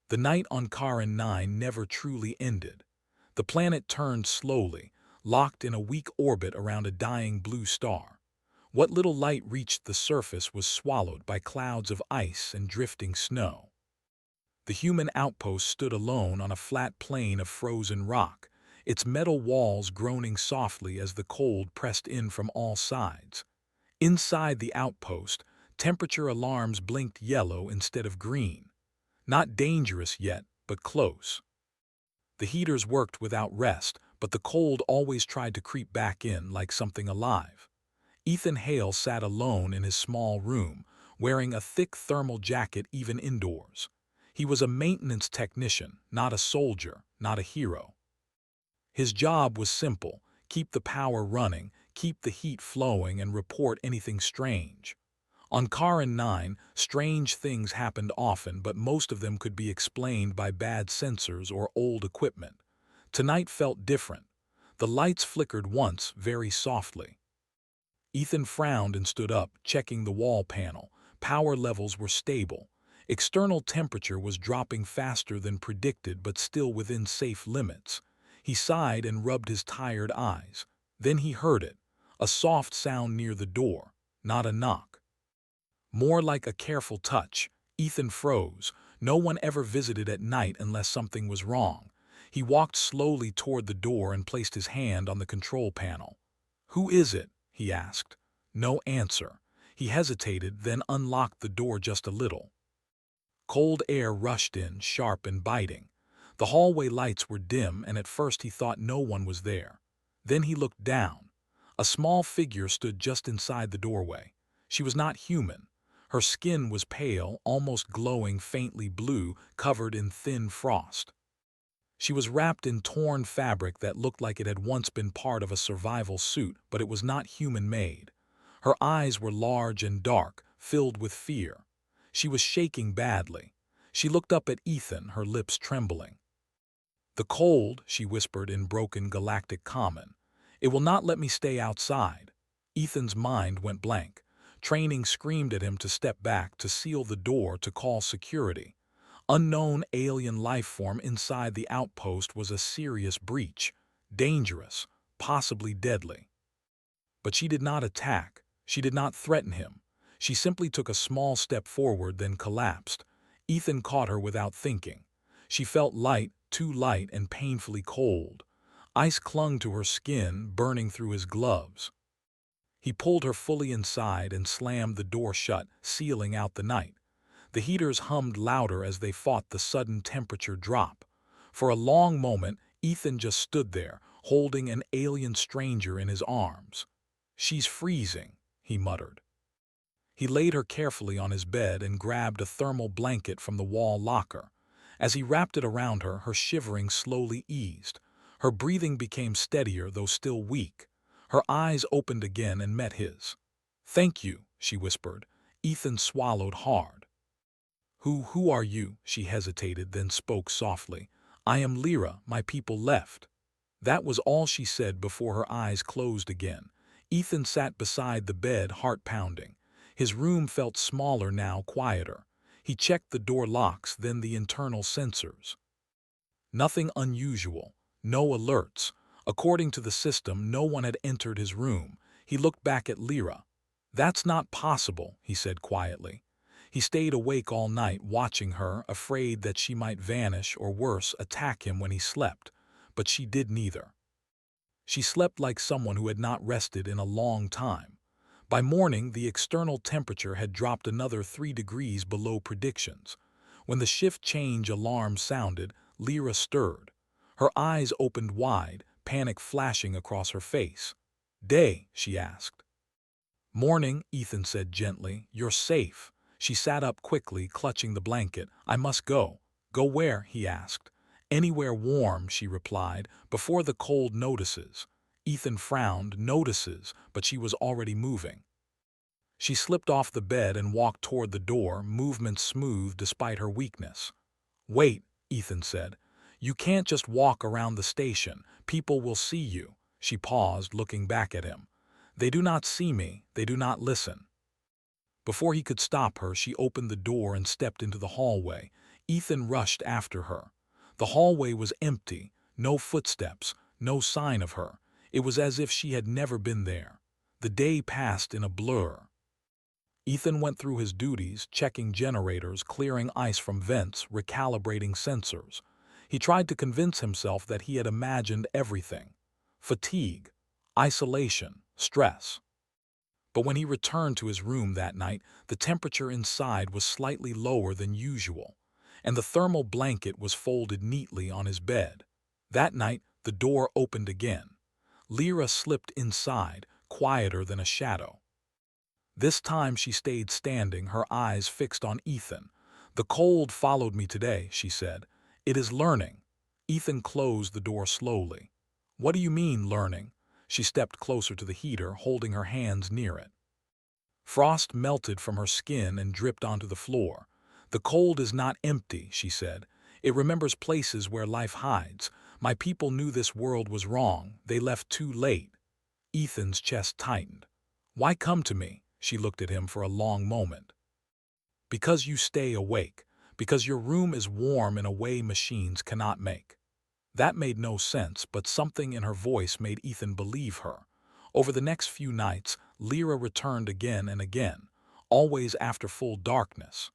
The night on Charon 9 never truly ended. The planet turned slowly, locked in a weak orbit around a dying blue star. What little light reached the surface was swallowed by clouds of ice and drifting snow. The human outpost stood alone on a flat plain of frozen rock, its metal walls groaning softly as the cold pressed in from all sides. Inside the outpost, temperature alarms blinked yellow instead of green. Not dangerous yet, but close. The heaters worked without rest, but the cold always tried to creep back in like something alive. Ethan Hale sat alone in his small room, wearing a thick thermal jacket even indoors. He was a maintenance technician, not a soldier, not a hero. His job was simple: keep the power running, keep the heat flowing, and report anything strange. On Charon 9, strange things happened often, but most of them could be explained by bad sensors or old equipment. Tonight felt different. The lights flickered once, very softly. Ethan frowned and stood up, checking the wall panel. Power levels were stable. External temperature was dropping faster than predicted, but still within safe limits. He sighed and rubbed his tired eyes. Then he heard it, a soft sound near the door, not a knock. More like a careful touch. Ethan froze. No one ever visited at night unless something was wrong. He walked slowly toward the door and placed his hand on the control panel. "Who is it?" he asked. No answer. He hesitated, then unlocked the door just a little. Cold air rushed in, sharp and biting. The hallway lights were dim, and at first he thought no one was there. Then he looked down. A small figure stood just inside the doorway. She was not human. Her skin was pale, almost glowing faintly blue, covered in thin frost. She was wrapped in torn fabric that looked like it had once been part of a survival suit, but it was not human-made. Her eyes were large and dark, filled with fear. She was shaking badly. She looked up at Ethan, her lips trembling. "The cold," she whispered in broken galactic common. "It will not let me stay outside." Ethan's mind went blank. Training screamed at him to step back, to seal the door, to call security. Unknown alien life form inside the outpost was a serious breach. Dangerous, possibly deadly. But she did not attack. She did not threaten him. She simply took a small step forward, then collapsed. Ethan caught her without thinking. She felt light, too light, and painfully cold. Ice clung to her skin, burning through his gloves. He pulled her fully inside and slammed the door shut, sealing out the night. The heaters hummed louder as they fought the sudden temperature drop. For a long moment, Ethan just stood there, holding an alien stranger in his arms. "She's freezing," he muttered. He laid her carefully on his bed and grabbed a thermal blanket from the wall locker. As he wrapped it around her, her shivering slowly eased. Her breathing became steadier, though still weak. Her eyes opened again and met his. "Thank you," she whispered. Ethan swallowed hard. Who are you?" She hesitated, then spoke softly. "I am Lyra. My people left." That was all she said before her eyes closed again. Ethan sat beside the bed, heart pounding. His room felt smaller now, quieter. He checked the door locks, then the internal sensors. Nothing unusual. No alerts. According to the system, no one had entered his room. He looked back at Lyra. "That's not possible," he said quietly. He stayed awake all night, watching her, afraid that she might vanish or, worse, attack him when he slept. But she did neither. She slept like someone who had not rested in a long time. By morning, the external temperature had dropped another 3 degrees below predictions. When the shift change alarm sounded, Lyra stirred. Her eyes opened wide, panic flashing across her face. "Day?" she asked. "Morning," Ethan said gently. "You're safe." She sat up quickly, clutching the blanket. "I must go." "Go where?" he asked. "Anywhere warm," she replied, "before the cold notices." Ethan frowned. Notices, but she was already moving. She slipped off the bed and walked toward the door, movement smooth despite her weakness. "Wait," Ethan said. "You can't just walk around the station. People will see you." She paused, looking back at him. "They do not see me. They do not listen." Before he could stop her, she opened the door and stepped into the hallway. Ethan rushed after her. The hallway was empty, no footsteps, no sign of her. It was as if she had never been there. The day passed in a blur. Ethan went through his duties, checking generators, clearing ice from vents, recalibrating sensors. He tried to convince himself that he had imagined everything. Fatigue, isolation, stress. But when he returned to his room that night, the temperature inside was slightly lower than usual, and the thermal blanket was folded neatly on his bed. That night, the door opened again. Lyra slipped inside, quieter than a shadow. This time she stayed standing, her eyes fixed on Ethan. "The cold followed me today," she said. "It is learning." Ethan closed the door slowly. "What do you mean, learning?" She stepped closer to the heater, holding her hands near it. Frost melted from her skin and dripped onto the floor. "The cold is not empty," she said. "It remembers places where life hides. My people knew this world was wrong. They left too late." Ethan's chest tightened. "Why come to me?" She looked at him for a long moment. "Because you stay awake. Because your room is warm in a way machines cannot make." That made no sense, but something in her voice made Ethan believe her. Over the next few nights, Lyra returned again and again, always after full darkness.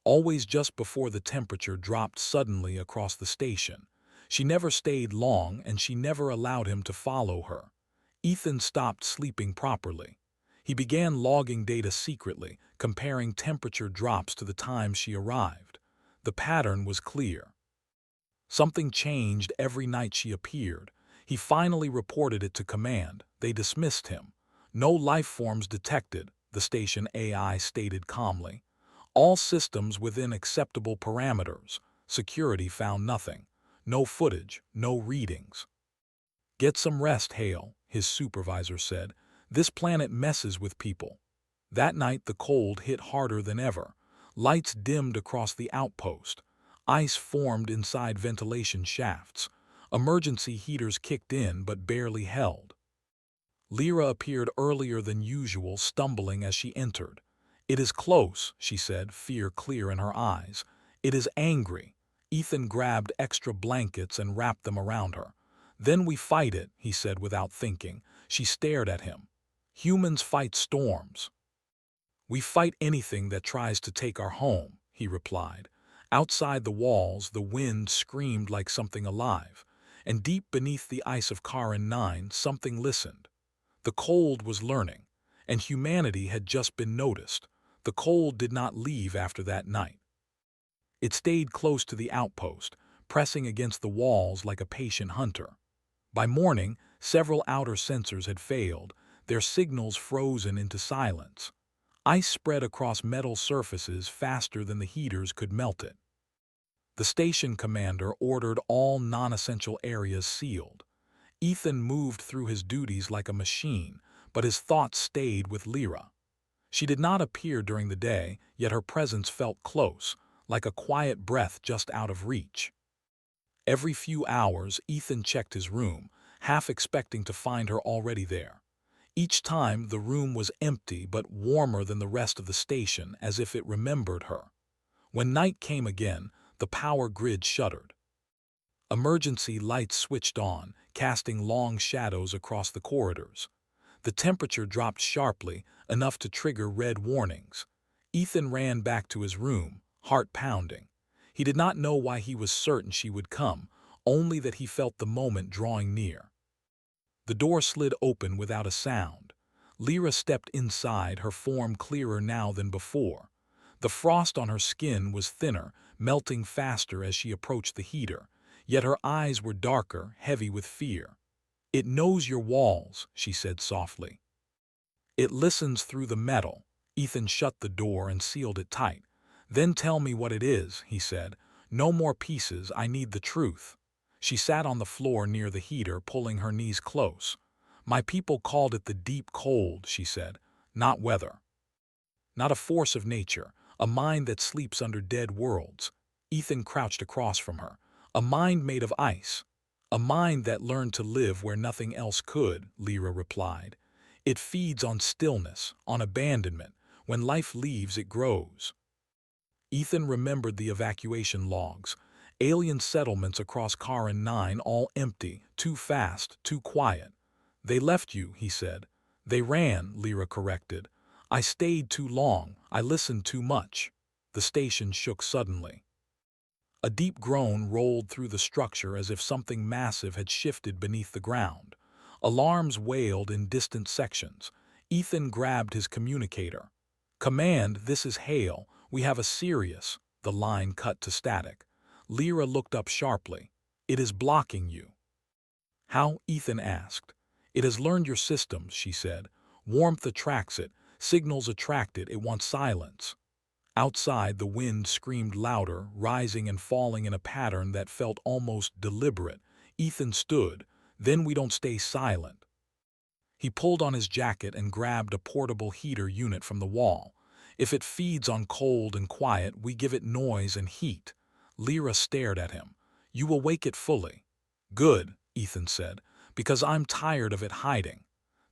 Always just before the temperature dropped suddenly across the station. She never stayed long, and she never allowed him to follow her. Ethan stopped sleeping properly. He began logging data secretly, comparing temperature drops to the time she arrived. The pattern was clear. Something changed every night she appeared. He finally reported it to command. They dismissed him. "No life forms detected," the station AI stated calmly. "All systems within acceptable parameters." Security found nothing. No footage, no readings. "Get some rest, Hale," his supervisor said. "This planet messes with people." That night the cold hit harder than ever. Lights dimmed across the outpost. Ice formed inside ventilation shafts. Emergency heaters kicked in but barely held. Lyra appeared earlier than usual, stumbling as she entered. "It is close," she said, fear clear in her eyes. "It is angry." Ethan grabbed extra blankets and wrapped them around her. "Then we fight it," he said without thinking. She stared at him. "Humans fight storms." "We fight anything that tries to take our home," he replied. Outside the walls, the wind screamed like something alive, and deep beneath the ice of Karin 9, something listened. The cold was learning, and humanity had just been noticed. The cold did not leave after that night. It stayed close to the outpost, pressing against the walls like a patient hunter. By morning, several outer sensors had failed, their signals frozen into silence. Ice spread across metal surfaces faster than the heaters could melt it. The station commander ordered all non-essential areas sealed. Ethan moved through his duties like a machine, but his thoughts stayed with Lyra. She did not appear during the day, yet her presence felt close, like a quiet breath just out of reach. Every few hours, Ethan checked his room, half expecting to find her already there. Each time, the room was empty but warmer than the rest of the station, as if it remembered her. When night came again, the power grid shuddered. Emergency lights switched on, casting long shadows across the corridors. The temperature dropped sharply, enough to trigger red warnings. Ethan ran back to his room, heart pounding. He did not know why he was certain she would come, only that he felt the moment drawing near. The door slid open without a sound. Lyra stepped inside, her form clearer now than before. The frost on her skin was thinner, melting faster as she approached the heater, yet her eyes were darker, heavy with fear. "It knows your walls," she said softly. "It listens through the metal." Ethan shut the door and sealed it tight. "Then tell me what it is," he said. "No more pieces, I need the truth." She sat on the floor near the heater, pulling her knees close. "My people called it the deep cold," she said. "Not weather. Not a force of nature, a mind that sleeps under dead worlds." Ethan crouched across from her. "A mind made of ice. A mind that learned to live where nothing else could," Lyra replied. "It feeds on stillness, on abandonment. When life leaves, it grows." Ethan remembered the evacuation logs. Alien settlements across Karin 9, all empty, too fast, too quiet. They left you, he said. They ran, Lyra corrected. I stayed too long, I listened too much. The station shook suddenly. A deep groan rolled through the structure as if something massive had shifted beneath the ground. Alarms wailed in distant sections. Ethan grabbed his communicator. Command, this is Hale. We have a serious. The line cut to static. Lyra looked up sharply. It is blocking you. How? Ethan asked. It has learned your systems, she said. Warmth attracts it. Signals attract it. It wants silence. Outside, the wind screamed louder, rising and falling in a pattern that felt almost deliberate. Ethan stood. Then we don't stay silent. He pulled on his jacket and grabbed a portable heater unit from the wall. If it feeds on cold and quiet, we give it noise and heat. Lyra stared at him. You will wake it fully. Good, Ethan said, because I'm tired of it hiding.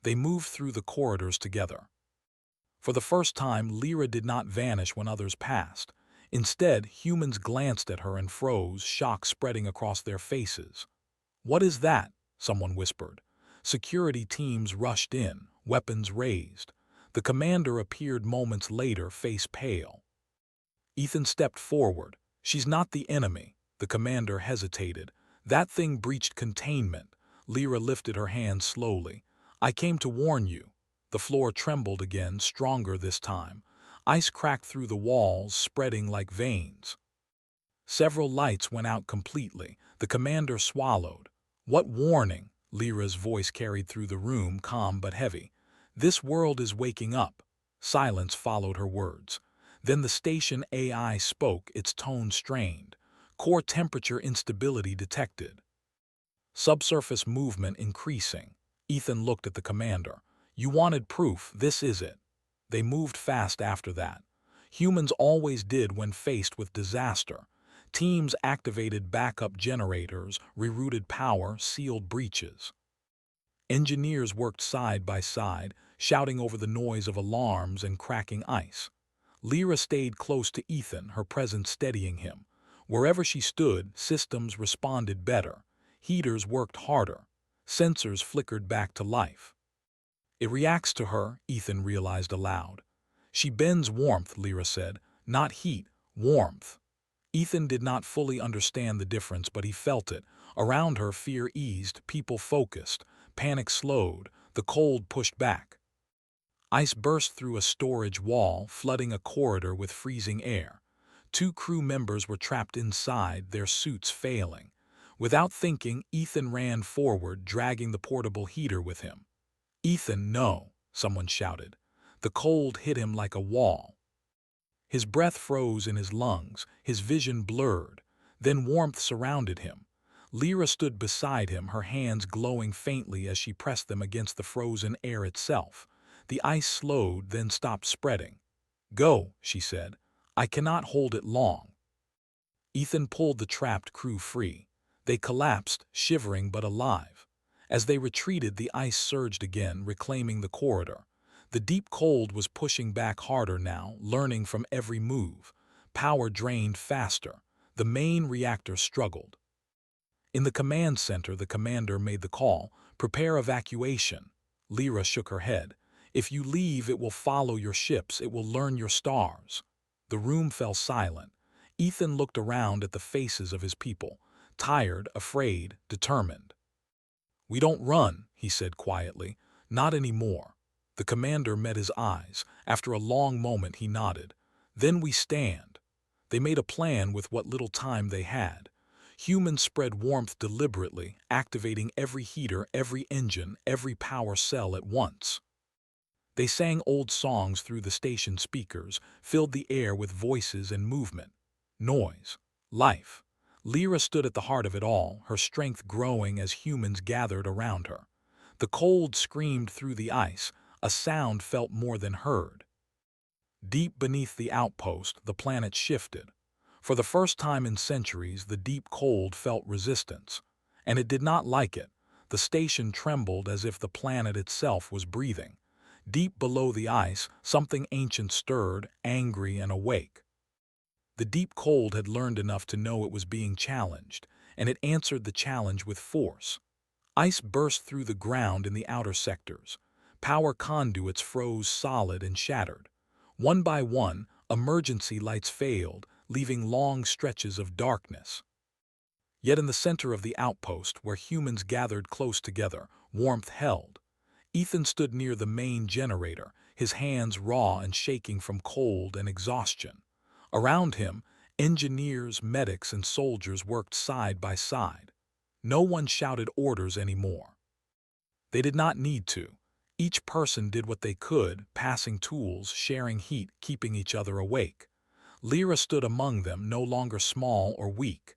They moved through the corridors together. For the first time, Lyra did not vanish when others passed. Instead, humans glanced at her and froze, shock spreading across their faces. What is that? Someone whispered. Security teams rushed in, weapons raised. The commander appeared moments later, face pale. Ethan stepped forward. She's not the enemy. The commander hesitated. That thing breached containment. Lyra lifted her hand slowly. I came to warn you. The floor trembled again, stronger this time. Ice cracked through the walls, spreading like veins. Several lights went out completely. The commander swallowed. What warning? Lyra's voice carried through the room, calm but heavy. This world is waking up. Silence followed her words. Then the station AI spoke, its tone strained. Core temperature instability detected. Subsurface movement increasing. Ethan looked at the commander. You wanted proof, this is it. They moved fast after that. Humans always did when faced with disaster. Teams activated backup generators, rerouted power, sealed breaches. Engineers worked side by side, shouting over the noise of alarms and cracking ice. Lyra stayed close to Ethan, her presence steadying him. Wherever she stood, systems responded better. Heaters worked harder. Sensors flickered back to life. It reacts to her, Ethan realized aloud. She bends warmth, Lyra said, not heat, warmth. Ethan did not fully understand the difference, but he felt it. Around her, fear eased, people focused, panic slowed, the cold pushed back. Ice burst through a storage wall, flooding a corridor with freezing air. 2 crew members were trapped inside, their suits failing. Without thinking, Ethan ran forward, dragging the portable heater with him. Ethan, no, someone shouted. The cold hit him like a wall. His breath froze in his lungs, his vision blurred. Then warmth surrounded him. Lyra stood beside him, her hands glowing faintly as she pressed them against the frozen air itself. The ice slowed, then stopped spreading. Go, she said. I cannot hold it long. Ethan pulled the trapped crew free. They collapsed, shivering but alive. As they retreated, the ice surged again, reclaiming the corridor. The deep cold was pushing back harder now, learning from every move. Power drained faster. The main reactor struggled. In the command center, the commander made the call, prepare evacuation. Lyra shook her head. If you leave, it will follow your ships, it will learn your stars. The room fell silent. Ethan looked around at the faces of his people, tired, afraid, determined. We don't run, he said quietly. Not anymore. The commander met his eyes. After a long moment, he nodded. Then we stand. They made a plan with what little time they had. Humans spread warmth deliberately, activating every heater, every engine, every power cell at once. They sang old songs through the station speakers, filled the air with voices and movement. Noise. Life. Lyra stood at the heart of it all, her strength growing as humans gathered around her. The cold screamed through the ice, a sound felt more than heard. Deep beneath the outpost, the planet shifted. For the first time in centuries, the deep cold felt resistance. And it did not like it. The station trembled as if the planet itself was breathing. Deep below the ice, something ancient stirred, angry and awake. The deep cold had learned enough to know it was being challenged, and it answered the challenge with force. Ice burst through the ground in the outer sectors. Power conduits froze solid and shattered. One by one, emergency lights failed, leaving long stretches of darkness. Yet in the center of the outpost, where humans gathered close together, warmth held. Ethan stood near the main generator, his hands raw and shaking from cold and exhaustion. Around him, engineers, medics, and soldiers worked side by side. No one shouted orders anymore. They did not need to. Each person did what they could, passing tools, sharing heat, keeping each other awake. Lyra stood among them, no longer small or weak.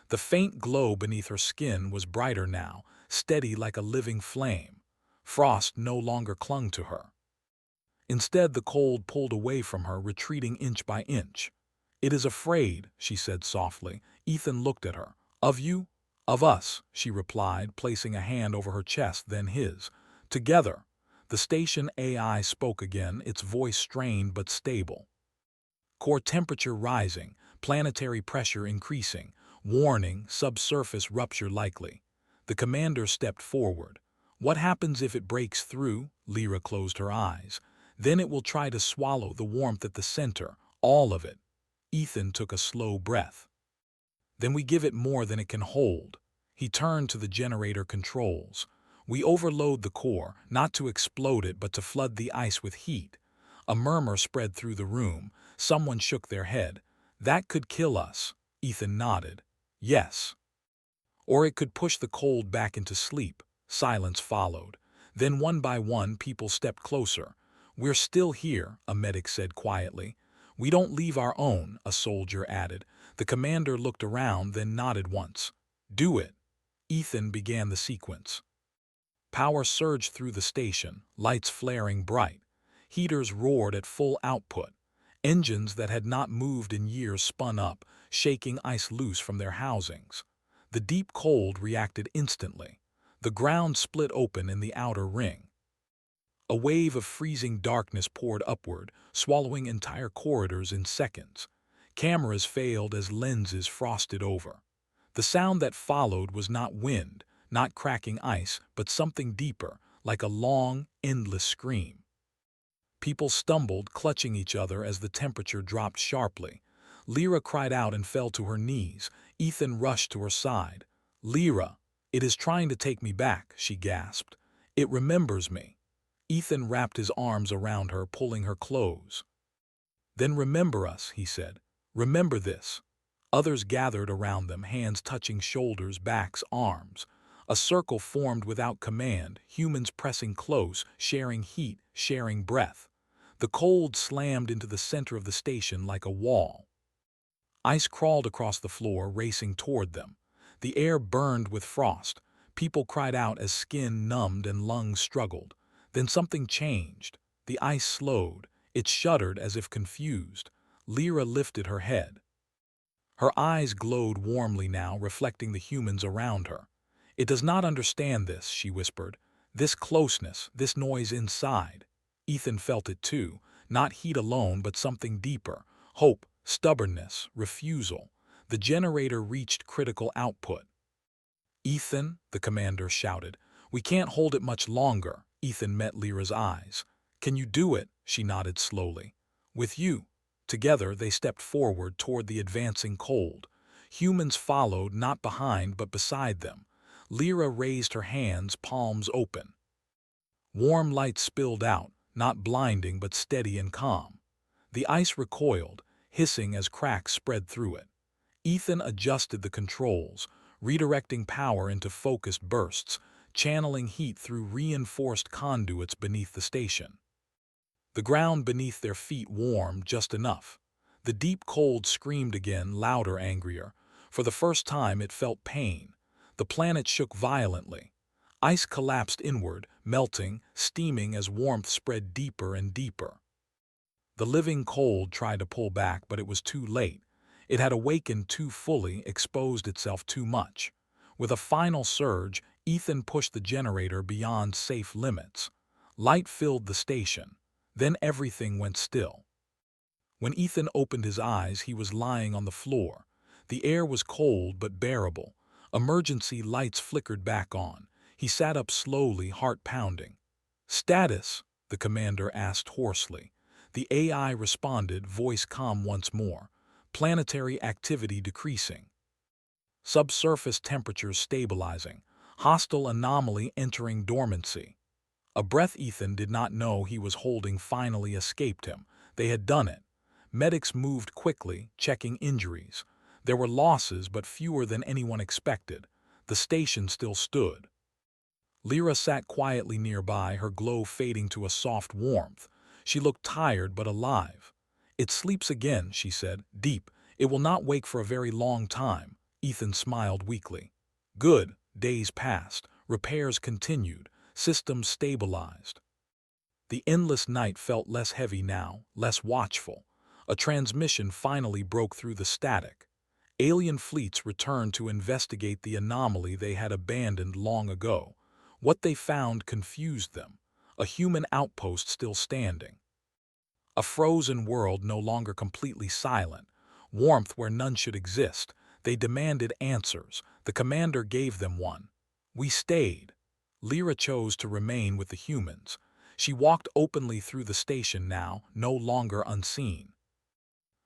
The faint glow beneath her skin was brighter now, steady like a living flame. Frost no longer clung to her. Instead, the cold pulled away from her, retreating inch by inch. "It is afraid," she said softly. Ethan looked at her. "Of you?" "Of us," she replied, placing a hand over her chest, then his. "Together." The station AI spoke again, its voice strained but stable. "Core temperature rising, planetary pressure increasing. Warning, subsurface rupture likely." The commander stepped forward. "What happens if it breaks through?" Lyra closed her eyes. "Then it will try to swallow the warmth at the center, all of it." Ethan took a slow breath. "Then we give it more than it can hold." He turned to the generator controls. "We overload the core, not to explode it but to flood the ice with heat." A murmur spread through the room. Someone shook their head. "That could kill us." Ethan nodded. "Yes." "Or it could push the cold back into sleep." Silence followed. Then one by one people stepped closer. "We're still here," a medic said quietly. "We don't leave our own," a soldier added. The commander looked around, then nodded once. "Do it." Ethan began the sequence. Power surged through the station, lights flaring bright. Heaters roared at full output. Engines that had not moved in years spun up, shaking ice loose from their housings. The deep cold reacted instantly. The ground split open in the outer ring. A wave of freezing darkness poured upward, swallowing entire corridors in seconds. Cameras failed as lenses frosted over. The sound that followed was not wind, not cracking ice, but something deeper, like a long, endless scream. People stumbled, clutching each other as the temperature dropped sharply. Lyra cried out and fell to her knees. Ethan rushed to her side. "Lyra, it is trying to take me back," she gasped. "It remembers me." Ethan wrapped his arms around her, pulling her close. "Then remember us," he said. "Remember this." Others gathered around them, hands touching shoulders, backs, arms. A circle formed without command, humans pressing close, sharing heat, sharing breath. The cold slammed into the center of the station like a wall. Ice crawled across the floor, racing toward them. The air burned with frost. People cried out as skin numbed and lungs struggled. Then something changed. The ice slowed. It shuddered as if confused. Lyra lifted her head. Her eyes glowed warmly now, reflecting the humans around her. "It does not understand this," she whispered. "This closeness, this noise inside." Ethan felt it too, not heat alone but something deeper. Hope, stubbornness, refusal. The generator reached critical output. "Ethan," the commander shouted. "We can't hold it much longer." Ethan met Lyra's eyes. "Can you do it?" She nodded slowly. "With you." Together they stepped forward toward the advancing cold. Humans followed, not behind but beside them. Lyra raised her hands, palms open. Warm light spilled out, not blinding but steady and calm. The ice recoiled, hissing as cracks spread through it. Ethan adjusted the controls, redirecting power into focused bursts, channeling heat through reinforced conduits beneath the station. The ground beneath their feet warmed just enough. The deep cold screamed again, louder, angrier. For the first time it felt pain. The planet shook violently. Ice collapsed inward, melting, steaming as warmth spread deeper and deeper. The living cold tried to pull back, but it was too late. It had awakened too fully, exposed itself too much. With a final surge, Ethan pushed the generator beyond safe limits. Light filled the station. Then everything went still. When Ethan opened his eyes, he was lying on the floor. The air was cold but bearable. Emergency lights flickered back on. He sat up slowly, heart pounding. "Status?" the commander asked hoarsely. The AI responded, voice calm once more. "Planetary activity decreasing. Subsurface temperatures stabilizing. Hostile anomaly entering dormancy." A breath Ethan did not know he was holding finally escaped him. They had done it. Medics moved quickly, checking injuries. There were losses, but fewer than anyone expected. The station still stood. Lyra sat quietly nearby, her glow fading to a soft warmth. She looked tired but alive. "It sleeps again," she said, "deep. It will not wake for a very long time." Ethan smiled weakly. "Good." Days passed. Repairs continued. Systems stabilized. The endless night felt less heavy now, less watchful. A transmission finally broke through the static. Alien fleets returned to investigate the anomaly they had abandoned long ago. What they found confused them. A human outpost still standing. A frozen world no longer completely silent. Warmth where none should exist. They demanded answers. The commander gave them one. "We stayed." Lyra chose to remain with the humans. She walked openly through the station now, no longer unseen.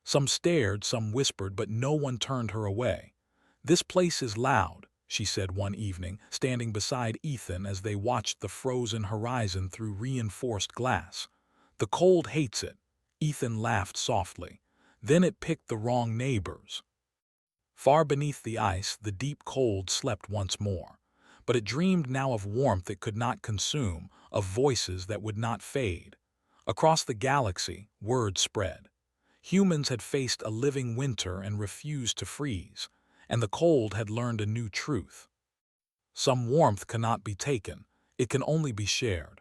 Some stared, some whispered, but no one turned her away. "This place is loud," she said one evening, standing beside Ethan as they watched the frozen horizon through reinforced glass. "The cold hates it." Ethan laughed softly. "Then it picked the wrong neighbors." Far beneath the ice, the deep cold slept once more. But it dreamed now of warmth it could not consume, of voices that would not fade. Across the galaxy, word spread. Humans had faced a living winter and refused to freeze, and the cold had learned a new truth. Some warmth cannot be taken, it can only be shared.